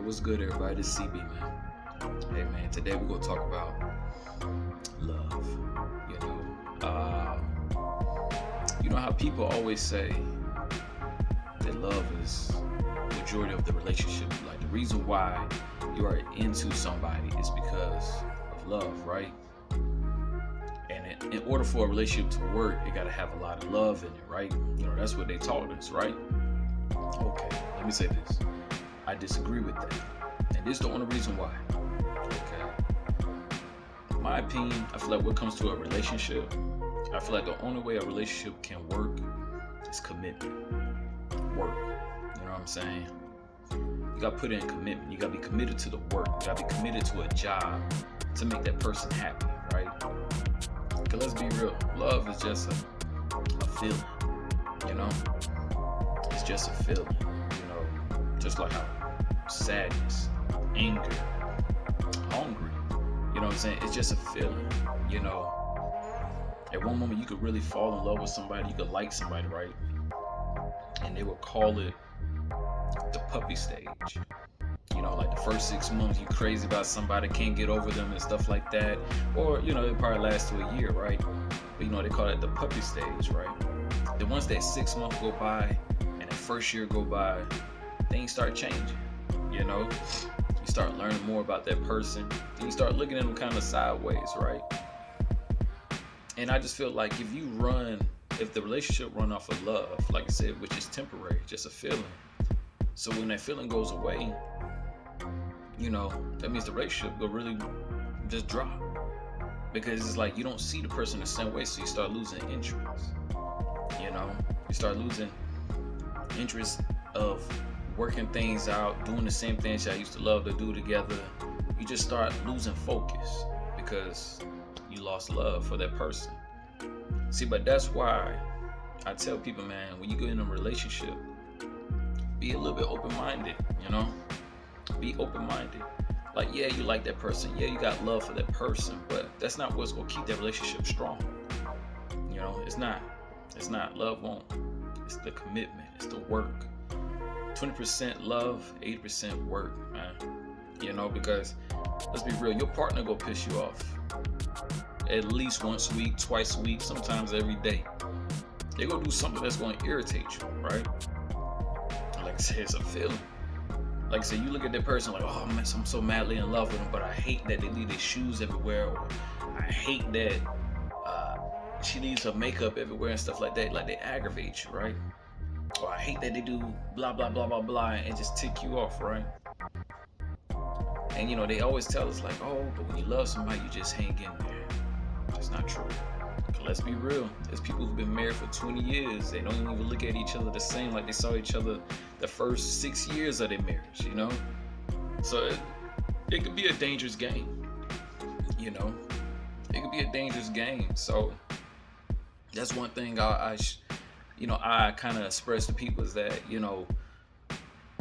What's good, everybody? This is CB, man. Hey, man, today we're going to talk about love. You know, you know how people always say that love is the majority of the relationship. Like, the reason why you are into somebody is because of love, right? And in order for a relationship to work, it got to have a lot of love in it, right? You know, that's what they taught us, right? Okay, let me say this. I disagree with that. And this is the only reason why. Okay. In my opinion, I feel like when it comes to a relationship, I feel like the only way a relationship can work is commitment. Work. You know what I'm saying? You gotta put in commitment. You gotta be committed to the work. You gotta be committed to a job to make that person happy, right? Because let's be real, love is just a feeling, you know? It's just a feeling, you know? Just like how sadness, anger, hungry, you know what I'm saying? It's just a feeling, you know? At one moment you could really fall in love with somebody, you could like somebody, right? And they would call it the puppy stage. You know, like the first 6 months you crazy about somebody, can't get over them and stuff like that. Or, you know, it probably lasts to a year, right? But you know, they call it the puppy stage, right? Then once that 6 months go by and that first year go by, things start changing. You know, you start learning more about that person. Then you start looking at them kind of sideways, right? And I just feel like if the relationship run off of love, like I said, which is temporary, just a feeling. So when that feeling goes away, you know, that means the relationship will really just drop. Because it's like you don't see the person the same way, so you start losing interest. You know, you start losing interest of working things out, doing the same things y'all used to love to do together. You just start losing focus because you lost love for that person. See, but that's why I tell people, man, when you get in a relationship, be a little bit open-minded, you know? Be open-minded. Like, yeah, you like that person. Yeah, you got love for that person, but that's not what's gonna keep that relationship strong. You know, it's not. It's not. Love won't. It's the commitment. It's the work. 20% love, 80% work, man. You know, because let's be real, your partner gonna piss you off at least once a week, twice a week, sometimes every day. They're gonna do something that's gonna irritate you, right? Like I said, it's a feeling. Like I said, you look at that person like, oh man, I'm so madly in love with them, but I hate that they leave their shoes everywhere, or I hate that she leaves her makeup everywhere and stuff like that. Like, they aggravate you, right? Or I hate that they do blah blah blah blah blah and just tick you off, right? And you know, they always tell us like, oh, but when you love somebody, you just hang in there. That's not true. Let's be real. There's people who've been married for 20 years. They don't even look at each other the same like they saw each other the first 6 years of their marriage, you know? So it could be a dangerous game, you know? It could be a dangerous game. So that's one thing I kind of express to people is that, you know,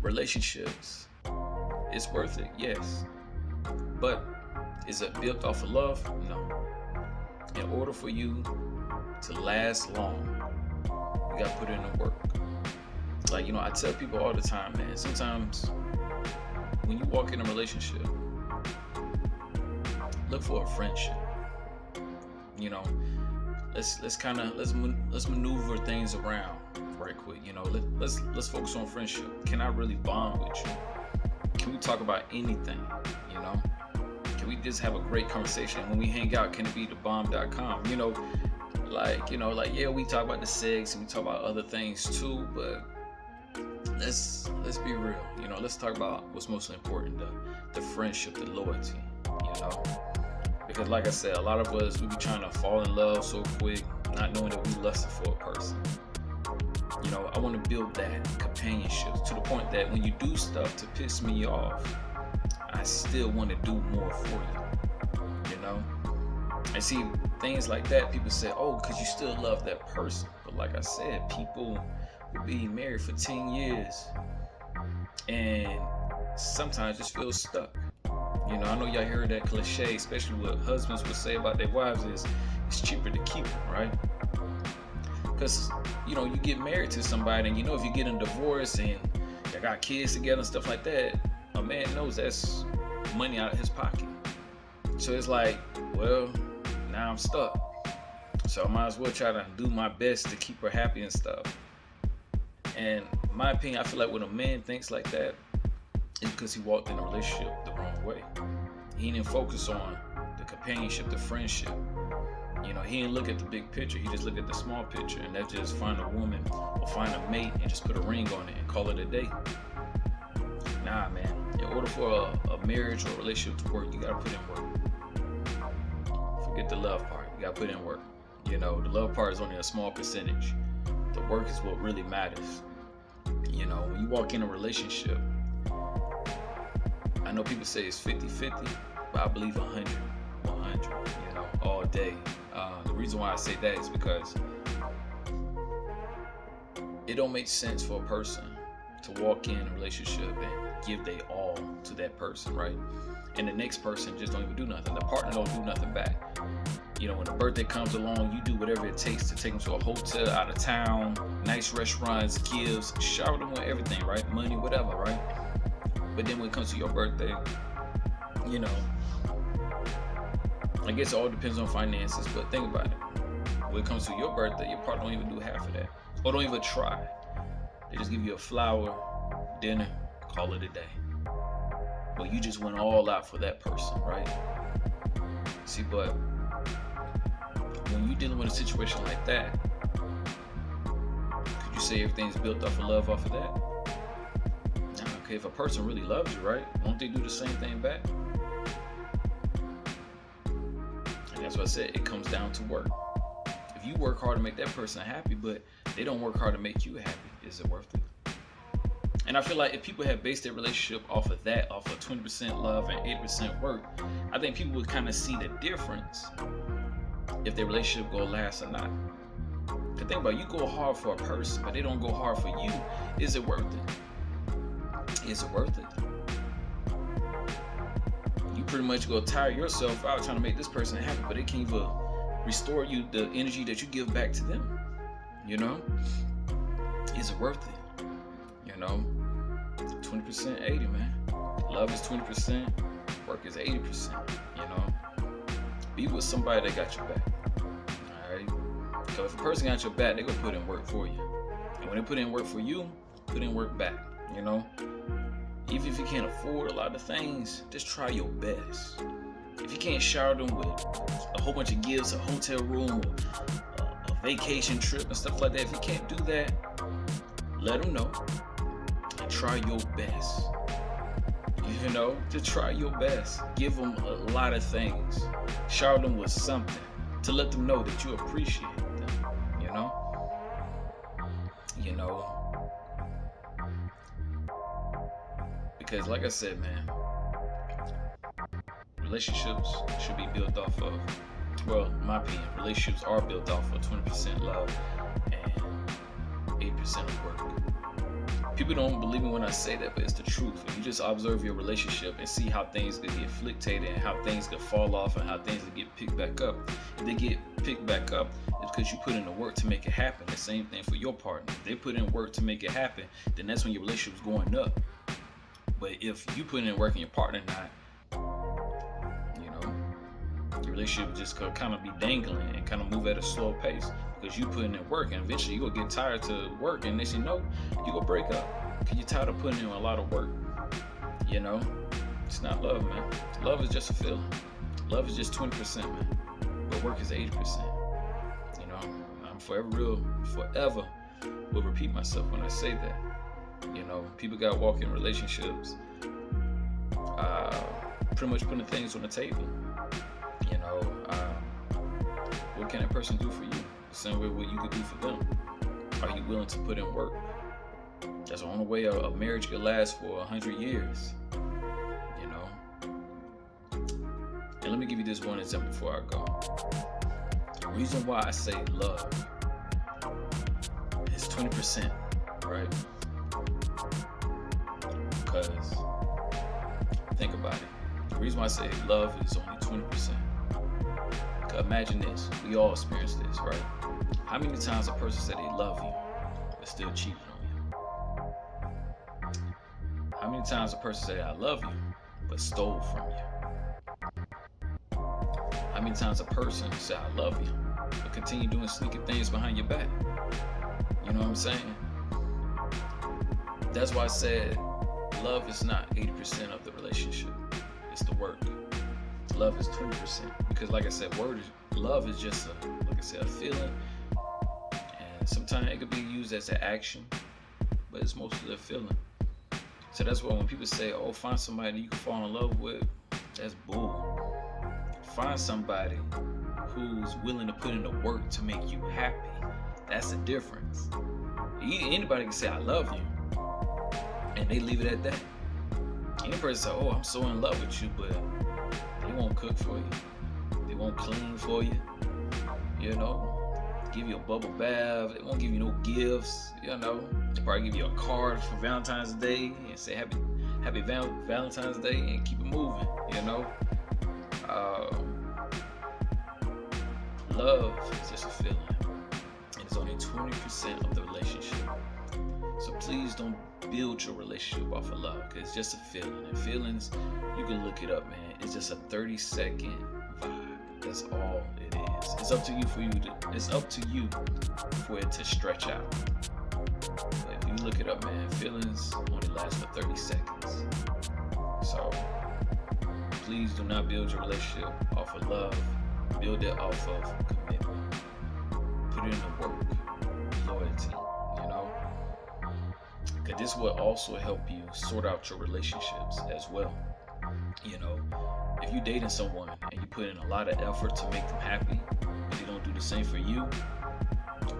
relationships, it's worth it, yes. But is it built off of love? No. In order for you to last long, you gotta put in the work. Like, you know, I tell people all the time, man, sometimes when you walk in a relationship, look for a friendship. You know, let's maneuver things around right quick. You know, let's focus on friendship. Can I really bond with you? Can we talk about anything? You know? Can we just have a great conversation? When we hang out, can it be thebomb.com? You know, yeah, we talk about the sex and we talk about other things too, but let's be real. You know, let's talk about what's most important, the friendship, the loyalty, you know? Because like I said, a lot of us, we be trying to fall in love so quick, not knowing that we lusted for a person. You know, I want to build that companionship to the point that when you do stuff to piss me off, I still want to do more for you, you know? And see, things like that, people say, oh, because you still love that person. But like I said, people will be married for 10 years and sometimes just feel stuck. You know, I know y'all heard that cliche, especially what husbands would say about their wives is, it's cheaper to keep them, right? Because, you know, you get married to somebody and you know if you get a divorce and you got kids together and stuff like that, a man knows that's money out of his pocket. So it's like, well, now I'm stuck. So I might as well try to do my best to keep her happy and stuff. And in my opinion, I feel like when a man thinks like that, it's because he walked in a relationship the wrong way. He didn't focus on the companionship, the friendship. You know, he didn't look at the big picture. He just looked at the small picture, and that's just find a woman or find a mate and just put a ring on it and call it a day. Nah, man. In order for a marriage or a relationship to work, you gotta put in work. Forget the love part. You gotta put in work. You know, the love part is only a small percentage. The work is what really matters. You know, when you walk in a relationship, I know people say it's 50-50, but I believe 100, you know, all day. The reason why I say that is because it don't make sense for a person to walk in a relationship and give their all to that person, right? And the next person just don't even do nothing. The partner don't do nothing back. You know, when a birthday comes along, you do whatever it takes to take them to a hotel, out of town, nice restaurants, gifts, shower them with everything, right? Money, whatever, right? But then when it comes to your birthday, you know, I guess it all depends on finances, but think about it. When it comes to your birthday, your partner don't even do half of that. Or don't even try. They just give you a flower, dinner, call it a day. But you just went all out for that person, right? See, but when you're dealing with a situation like that, could you say everything's built off of love off of that? Nah, okay, if a person really loves you, right, won't they do the same thing back? And that's what I said, it comes down to work. If you work hard to make that person happy, but they don't work hard to make you happy, is it worth it? And I feel like if people had based their relationship off of that, off of 20% love and 80% work, I think people would kind of see the difference if their relationship go last or not. Cause think about it, you go hard for a person, but they don't go hard for you. Is it worth it? Is it worth it? You pretty much go tire yourself out trying to make this person happy, but they can't even restore you the energy that you give back to them. You know? Is it worth it? You know? 20%, 80, man. Love is 20%, work is 80%. You know? Be with somebody that got your back. Alright? So if a person got your back, they're gonna put in work for you. And when they put in work for you, put in work back. You know? Even if you can't afford a lot of things, just try your best. If you can't shower them with a whole bunch of gifts, a hotel room, a vacation trip and stuff like that, if you can't do that, let them know. And try your best. You know, just try your best. Give them a lot of things. Shower them with something to let them know that you appreciate them. You know? You know? Because like I said, man, relationships should be built off of, well, in my opinion, relationships are built off of 20% love and 80% of work. People don't believe me when I say that, but it's the truth. If you just observe your relationship and see how things could get fluctuated and how things could fall off and how things could get picked back up. If they get picked back up, it's because you put in the work to make it happen. The same thing for your partner. If they put in work to make it happen, then that's when your relationship's going up. But if you put in work and your partner not, you know, your relationship just could kind of be dangling and kind of move at a slow pace because you put in work, and eventually you're gonna get tired to work, and next you know, you gonna break up because you're tired of putting in a lot of work. You know, it's not love, man. Love is just a feeling. Love is just 20%, man. But work is 80%. You know, I'm forever will repeat myself when I say that. You know, people got to walk in relationships, pretty much putting things on the table. You know, what can that person do for you? The same way what you could do for them. Are you willing to put in work? That's the only way a marriage could last for 100 years. You know. And let me give you this one example before I go. The reason why I say love is 20%, right? Because think about it. The reason why I say love is only 20%. Imagine this. We all experience this, right? How many times a person said they love you but still cheated on you? How many times a person say, I love you, but stole from you? How many times a person say, I love you, but continue doing sneaky things behind your back? You know what I'm saying? That's why I said love is not 80% of the relationship. It's the work. Love is 20%. Because like I said, love is just a feeling. And sometimes it could be used as an action, but it's mostly a feeling. So that's why when people say, oh, find somebody you can fall in love with, that's bull. Find somebody who's willing to put in the work to make you happy. That's the difference. Anybody can say, I love you, and they leave it at that. Any person say, oh, I'm so in love with you, but they won't cook for you. They won't clean for you. You know, give you a bubble bath. They won't give you no gifts. You know, they probably give you a card for Valentine's Day and say happy Valentine's Day and keep it moving. You know, love is just a feeling, and it's only 20% of the relationship. So please don't build your relationship off of love, because it's just a feeling. And feelings, you can look it up, man. It's just a 30-second vibe. That's all it is. It's up to you for it to stretch out. But if you look it up, man, feelings only last for 30 seconds. So please do not build your relationship off of love. Build it off of commitment. Put it in the work, loyalty, you know? Because this will also help you sort out your relationships as well. You know, if you're dating someone and you put in a lot of effort to make them happy, but they don't do the same for you,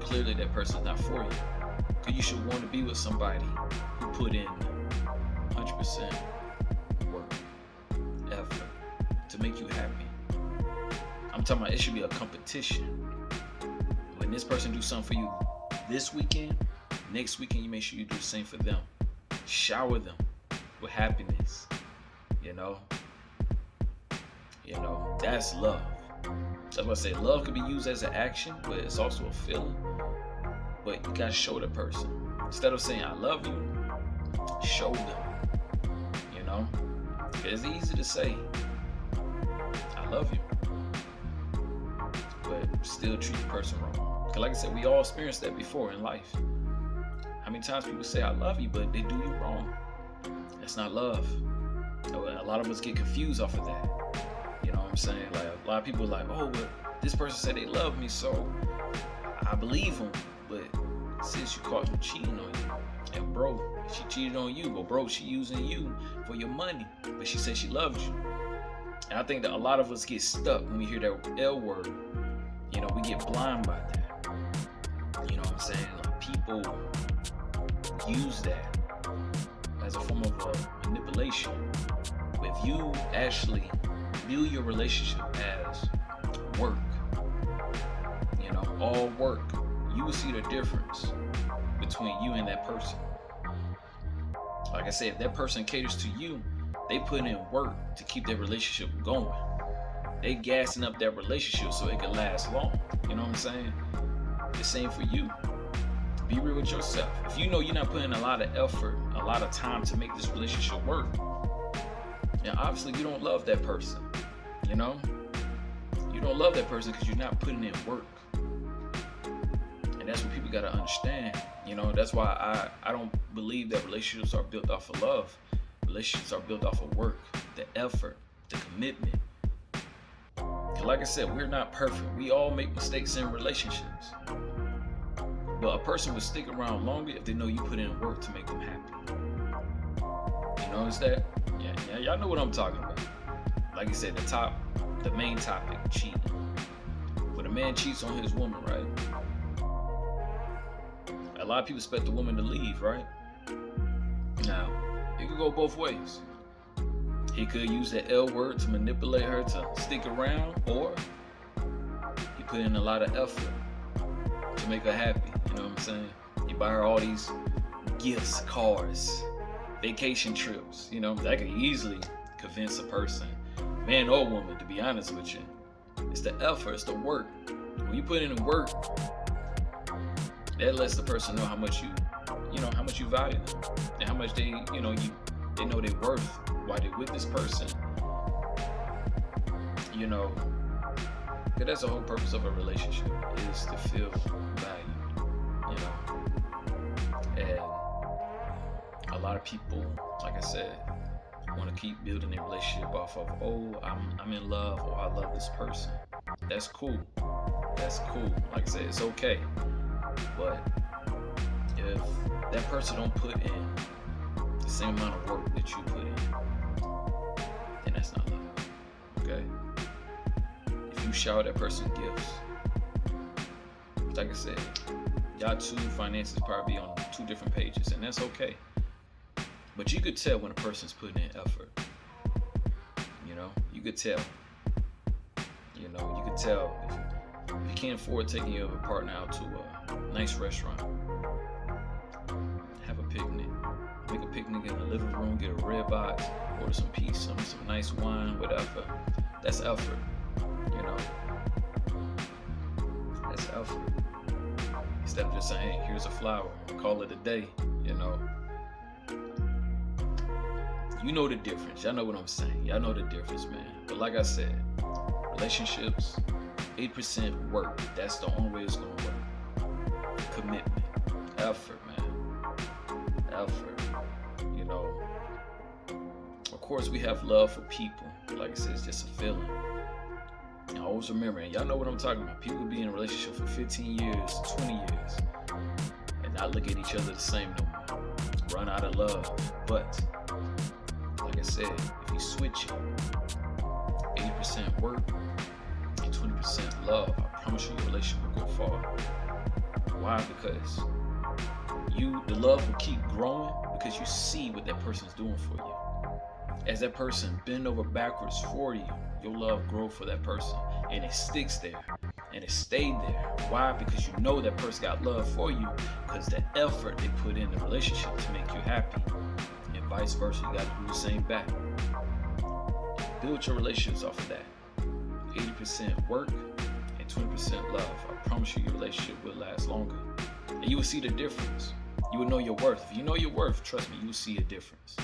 clearly that person's not for you. Because you should want to be with somebody who put in 100% work, effort to make you happy. I'm talking about it should be a competition. When this person do something for you this weekend, next weekend you make sure you do the same for them. Shower them with happiness. You know, that's love. That's why I say love can be used as an action, but it's also a feeling. But you gotta show the person. Instead of saying I love you, show them. You know, it's easy to say I love you, but still treat the person wrong. Because like I said, we all experienced that before in life. How many times people say I love you, but they do you wrong? That's not love. A lot of us get confused off of that. You know what I'm saying? Like a lot of people are like, oh, but this person said they love me, so I believe them. But sis, you caught them cheating on you. And bro, she cheated on you. But bro, she using you for your money. But she said she loves you. And I think that a lot of us get stuck when we hear that L word. You know, we get blind by that. You know what I'm saying? Like people use that as a form of manipulation. But if you actually view your relationship as work, you know, all work, you will see the difference between you and that person. Like I said, if that person caters to you, they put in work to keep their relationship going. They gassing up that relationship so it can last long. You know what I'm saying? The same for you. Be real with yourself. If you know you're not putting a lot of effort, a lot of time to make this relationship work, then obviously you don't love that person. You know? You don't love that person because you're not putting in work. And that's what people got to understand. You know, that's why I don't believe that relationships are built off of love. Relationships are built off of work, the effort, the commitment. And like I said, we're not perfect. We all make mistakes in relationships. But a person will stick around longer if they know you put in work to make them happy. You notice that? Yeah, y'all know what I'm talking about. Like I said, the main topic, cheating. When a man cheats on his woman, right? A lot of people expect the woman to leave, right? Now, it could go both ways. He could use that L word to manipulate her to stick around, or he put in a lot of effort to make her happy. You know what I'm saying? You buy her all these gifts, cars, vacation trips. You know, that could easily convince a person, man or woman, to be honest with you. It's the effort, it's the work. When you put in the work, that lets the person know how much you value them, and how much they, you They know their worth while they're with this person. You know, because that's the whole purpose of a relationship, is to feel valued. You know, and a lot of people, like I said, want to keep building their relationship off of, oh, I'm in love, or I love this person. That's cool. That's cool. Like I said, it's okay. But if that person don't put in the same amount of work that you put in, then that's not love. Okay? If you shower that person gifts, like I said, y'all two finances probably be on 2 different pages, and that's okay. But you could tell when a person's putting in effort. You know, you could tell. You know, you could tell if you can't afford taking your partner out to a nice restaurant. Have a picnic. Make a picnic in the living room, get a red box, order some pizza, some nice wine, whatever. That's effort. You know, that's effort. Instead of just saying, hey, here's a flower, call it a day, you know. You know the difference. Y'all know what I'm saying. Y'all know the difference, man. But like I said, relationships, 8% work. That's the only way it's gonna work. Commitment, effort, man. Effort. You know. Of course, we have love for people. Like I said, it's just a feeling. And always remember, and y'all know what I'm talking about. People be in a relationship for 15 years, 20 years, and not look at each other the same no more. Run out of love. But like I said, if you switch it, 80% work and 20% love, I promise you your relationship will go far. Why? Because the love will keep growing because you see what that person's doing for you. As that person bend over backwards for you, your love grow for that person, and it sticks there, and it stayed there. Why? Because you know that person got love for you because the effort they put in the relationship to make you happy. Vice versa, you got to do the same back. Build your relationships off of that. 80% work and 20% love. I promise you your relationship will last longer. And you will see the difference. You will know your worth. If you know your worth, trust me, you will see a difference.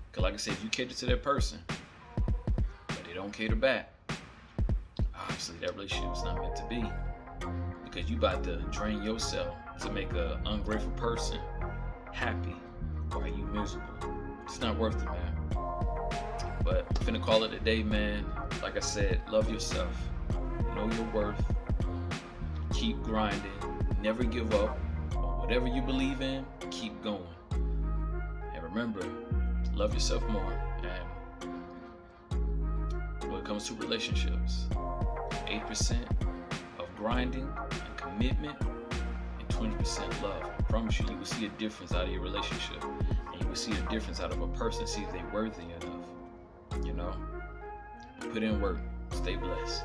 Because like I said, if you cater to that person, but they don't cater back, obviously that relationship is not meant to be. Because you about to drain yourself to make an ungrateful person happy. Or are you miserable? It's not worth it, man. But I'm finna call it a day, man. Like I said, love yourself. Know your worth. Keep grinding. Never give up. On whatever you believe in, keep going. And remember, love yourself more. And when it comes to relationships, 8% of grinding and commitment, 20% love. I promise you, you will see a difference out of your relationship. And you will see a difference out of a person, see if they're worthy enough. You know? Put in work. Stay blessed.